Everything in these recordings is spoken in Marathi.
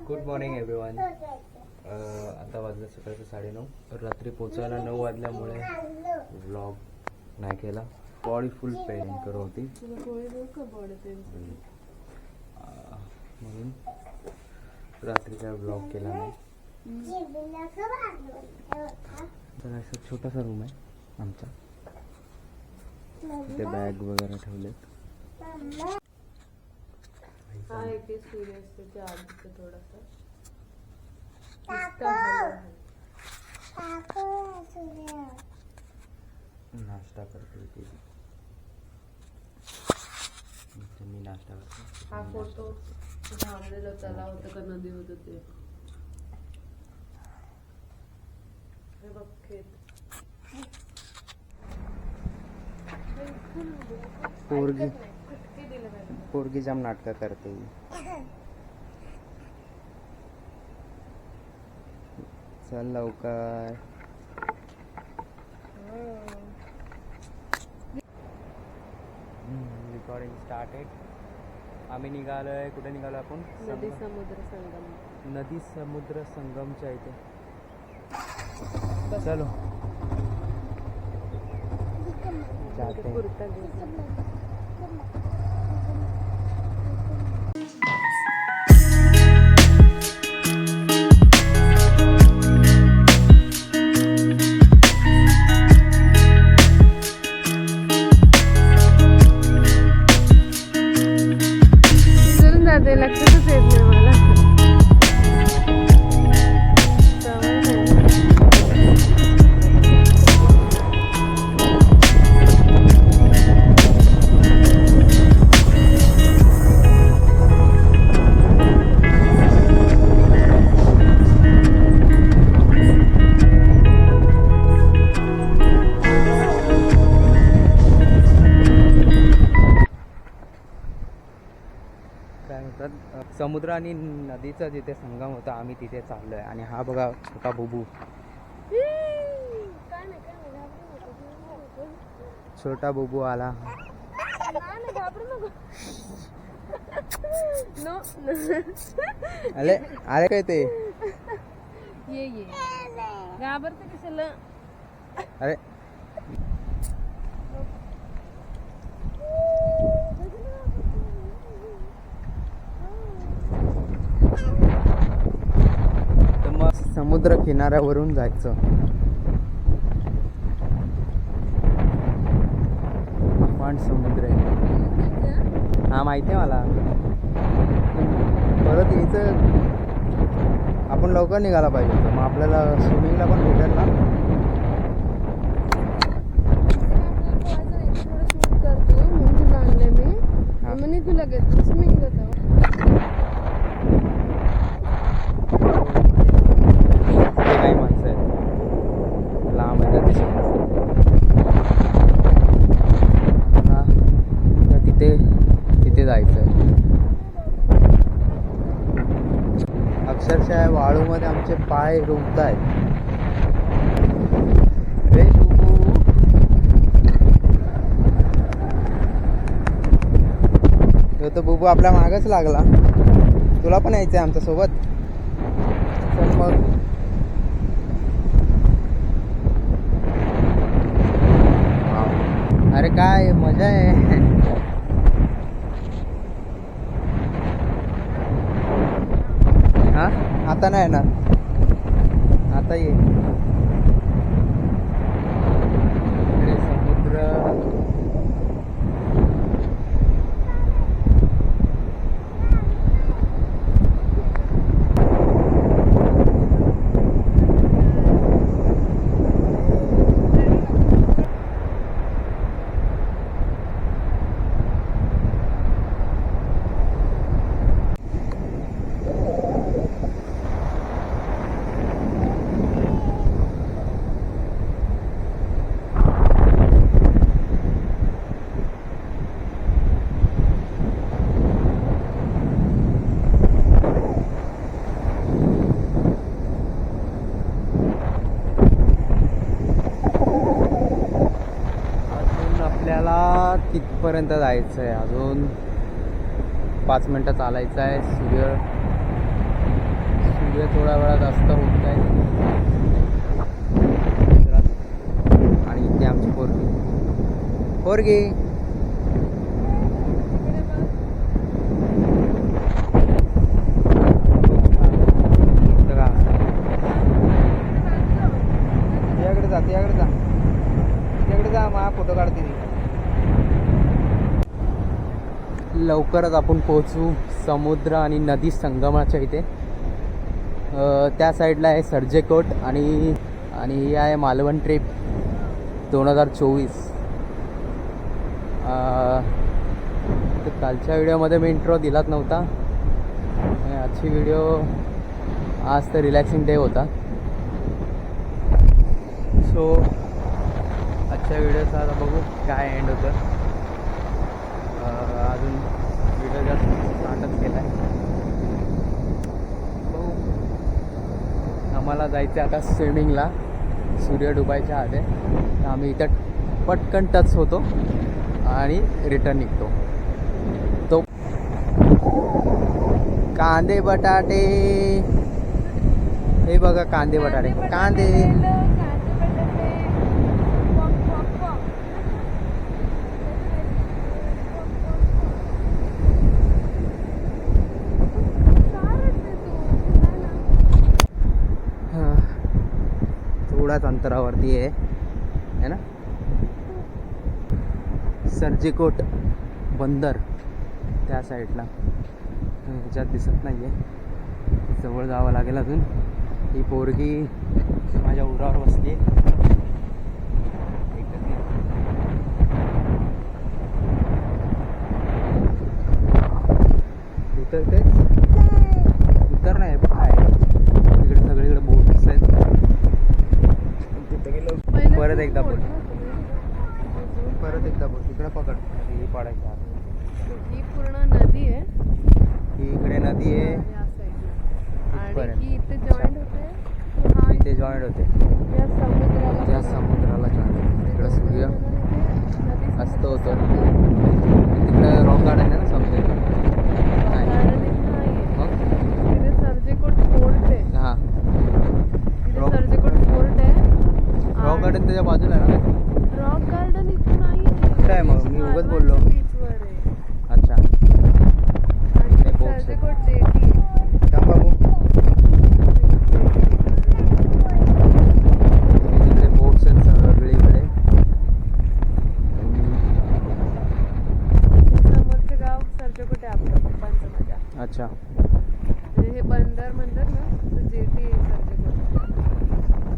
Good morning everyone. आता वाजलं सकाळचं 9:30. रात्री पोचायला 9 वाजल्यामुळे व्लॉग नाही केला. बॉडी फुल पेन करत होती म्हणून रात्रीचा व्लॉग केला नाही. तर असा छोटासा रूम आहे आमचा. तिथे बॅग वगैरे ठेवलेत. हा एक सूर्यास्ताच्या आधीचा थोडासा नाश्ता करते ती. मी नाश्ता करते. हा फोटो थांबलेला तलाव होतं का नदी होतं ते. हे बघ खेत. पोरगी जाम नाटक करते. चल लवकर. Recording started. आम्ही निघालोय. कुठे निघालो आपण? नदी समुद्र संगम. नदी समुद्र संगमच्या इथे. चलो जाते. लक्षातच येत नाही मला. समुद्र आणि नदीचा जिथे संगम होता आम्ही तिथे चाललोय. आणि हा बघा छोटा बुबू. छोटा बुबू आला. अरे अरे काय ते ये घाबरते कशाला. अरे समुद्र किनाऱ्यावरून जायचं. पण समुद्र आहे. हा माहिती आहे मला. परत यायचं. आपण लवकर निघाला पाहिजे होतं. मग आपल्याला स्विमिंगला पण भेटेल ना. मी तुला घेतो स्विमिंग करतो. काही माणसं आहेत लांब आहे तिथे तिथे जायचं आहे. अक्षरशः वाळूमध्ये आमचे पाय रुंगत आहेत. तो बुबू आपल्या मागच लागला. तुला पण यायचं आहे आमच्या सोबत. चल मग. अरे काय मजा आहे. हा आता नाही येणार. आता ये. समुद्र तिथपर्यंत जायचं आहे. अजून 5 मिनटं चालायचं आहे. सूर्य सूर्य थोड्या वेळात अस्त होत आहे. आणि इथे आमची पोरगी तिकडे जा मा फोटो काढते ती. लवकरच आपण पोहोचू समुद्र आणि नदी संगमाच्या इथे. त्या साईडला आहे सर्जेकोट आणि ही आहे मालवण ट्रिप 2024. तर कालच्या व्हिडिओमध्ये मी इंट्रो दिलाच नव्हता आणि आजची व्हिडिओ आज तर रिलॅक्सिंग डे होता. सो आजच्या व्हिडिओचा आता बघू काय एंड होतं. अजून व्हिडिओ जास्त स्टार्टच केला आहे. बघू. आम्हाला जायचं आता स्विमिंगला सूर्य डुबायच्या आधी. तर आम्ही इथं पटकन टच होतो आणि रिटर्न निघतो. तो कांदे बटाटे हे बघा कांदे बटाटे थोड्याच अंतरावरती आहे ना सर्जेकोट बंदर. त्या साईडला ह्याच्यात दिसत नाही आहे. जवळ जावं लागेल अजून. ही पोरगी माझ्या उरावर बसली. उतरते उतर नाही बाय. तिकडे सगळीकडे बोट्स आहेत. तिथे गेलो परत एकदा बोट इकडे पकड. ही पाडायची ही पूर्ण नदी आहे. ही इकडे नदी आहे या साईडला. इथपर्यंत. आणि ही इथे जॉईंट होते. हा इथे जॉईंट होते त्या समुद्राला जॉईंट होते. इकडे सूर्य अस्त होतो. तिकडे रॉक गार्डन आहे ना समजेल. मग तिथे सर्जेकोट फोर्ट आहे. हां तिथे सर्जेकोट फोर्ट आहे. रॉक गार्डन त्याच्या बाजूला आहे ना. रॉक गार्डन इथे नाही. कुठे आहे मग? मी उगाच बोललो. बीचवर आहे. अच्छा आणि boats आहेत. सर्जेकोट जेटी थांब बाबू. तिकडे बोट्स आहेत सगळीकडे. समोरचं गाव सर्जेकोट आहे आपलं पप्पांचं माझ्या. अच्छा म्हणजे हे बंदर म्हणतात ना तर जेटी आहे सर्जेकोट.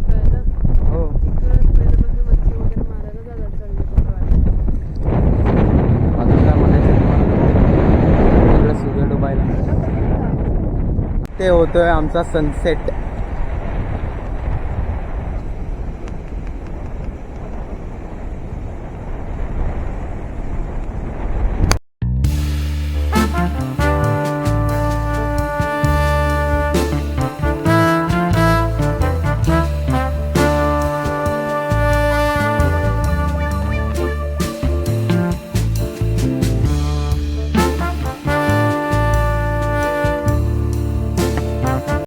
कळलं? हो. तिकडंच पहिल्यापासून मच्छी वगैरे मारायला जातात सर्जेकोटवाले. अजून काय म्हणायचं तुम्हाला? तिकडे सूर्य डुबायला. ते होतोय आमचा सनसेट.